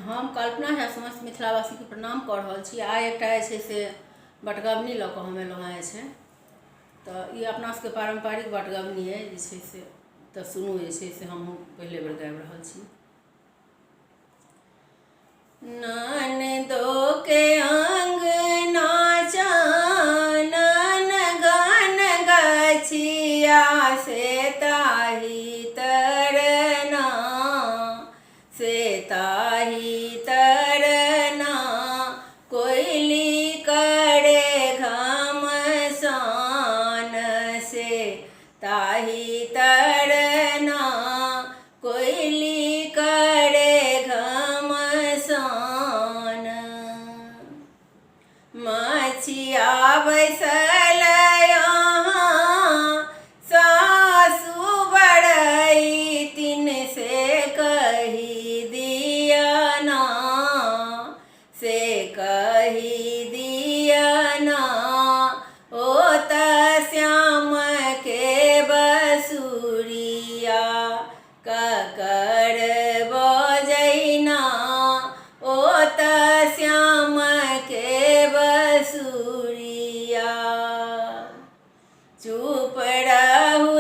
हम कल्पना झा समस्त मिथिलावासी के प्रणाम कर रहल छी। आइ एकटा जे छै से बटगबनी लऽ कऽ हम एलहुँ हेँ जे छै, तऽ ई अपना सबके पारम्परिक बटगबनी अइ जे छै से, तऽ सुनू जे छै से हमहूँ पहिले बेर गाबि रहल छी। ननदो के अंगना चानन गन गछिया से ताही तरना, से ताही तरना कोयली करे घमसान, से ताही तरना कोयली करे घमसान। मछिया बैसल यहाँ सासु बड़ई तिन से कही दिया ना, से कही दिया ना ओ त श्याम के बसुरिया ककर बजैना, ओ त श्याम के बसुरिया। चुप रहू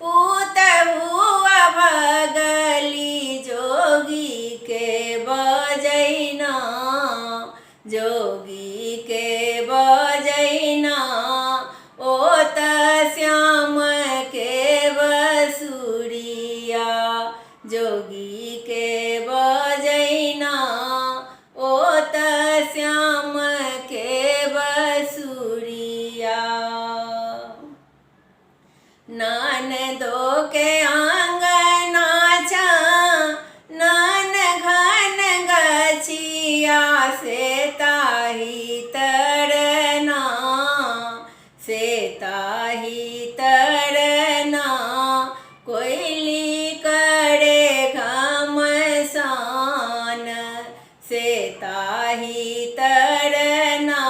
पुतहु भगली जोगी के बजैना, जोगी के बजैना ओ त श्याम के बसुरिया, जोगी के बजैना ओ त श्याम के बसुरिया। ननदो के आंगना चानन घन गछिया से ताही तरना, से ताही तरना कोयली करे घमसान, से ताही तरना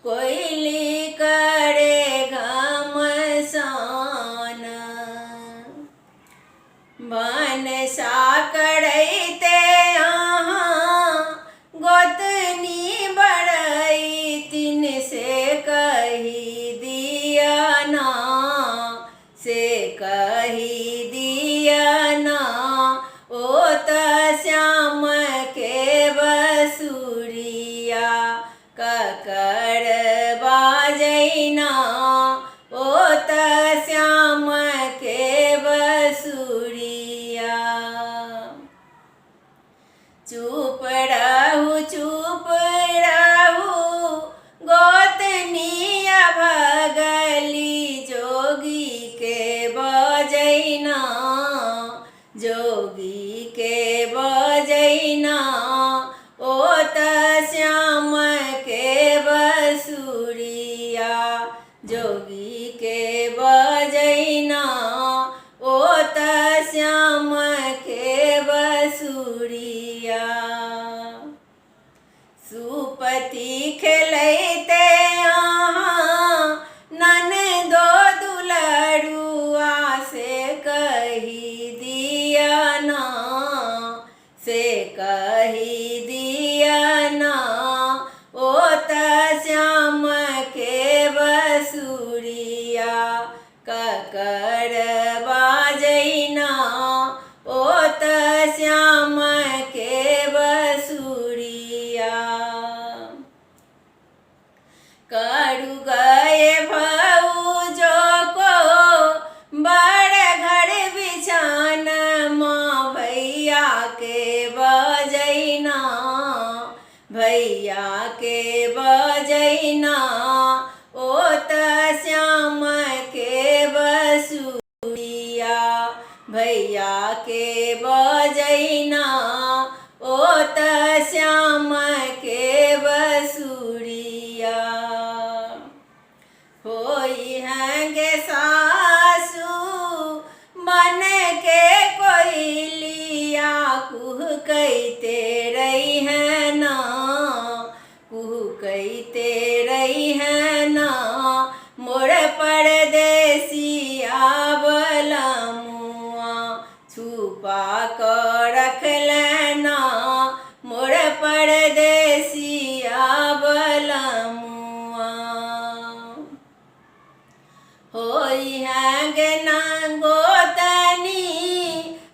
कोयली करे घमसान। बनसा करैते यहाँ गोतनी बड़ई तिन से कही दिया ना, से कही दिया ना ओ त श्याम के बसुरिया ककर बाजैना, ओ त श्याम के बसुरिया। चुप रहू गोतनिया भगली जोगी के बजैना, जोगी के बजैना ओ त श्याम के बसुरिया, जोगी के बजैना ओ त श्याम के बसुरिया। सुपति खेलैते यहाँ ननदो दुलरुआ से कही दिया ना, से कही दिया ना ओ त श्याम के बसुरिया ककर बाजैना, ओ त श्याम के बसुरिया। करू गए भौजो को बड़ घर बिछान, माँ भैया के बजैना, भैया के बजैना ओ त श्याम के बसुरिया, भैया के बजैना ओ त श्याम के बसुरिया। होई हैंगे सासु बन के कोयलिया कुहकैते रही है ना, कुहकैते रही है ना मोर परदेसिया बलमुआ, छू छुपा कर रख लेना मोर परदेसिया बलमुआ। होई है गे नंगो तनी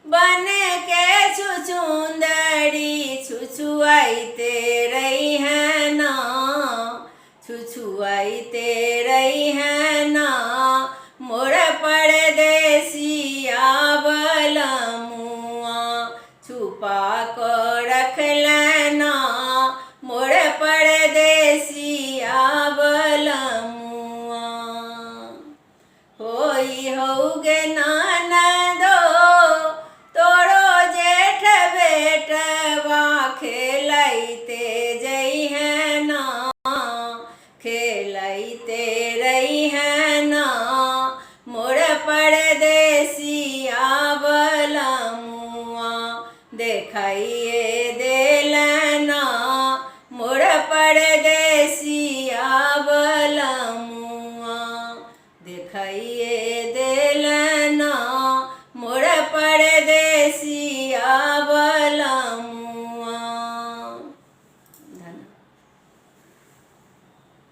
बन के छुछुंदरी छुछुआईते रही है ना, छुछुआईते रही है ना मोर परदेसिया बलमुआ। छुपा कर रख लेना मोर परदेसिया बलमुआ। होई होगे ननदो तोरो जेठ बेटवा खेलैते जई है ना, खेलैते रही है ना मोर परदेसिया बलमुआ। देखाइए देलना मोर परदेसिया बलमुआ, देखाइए देलना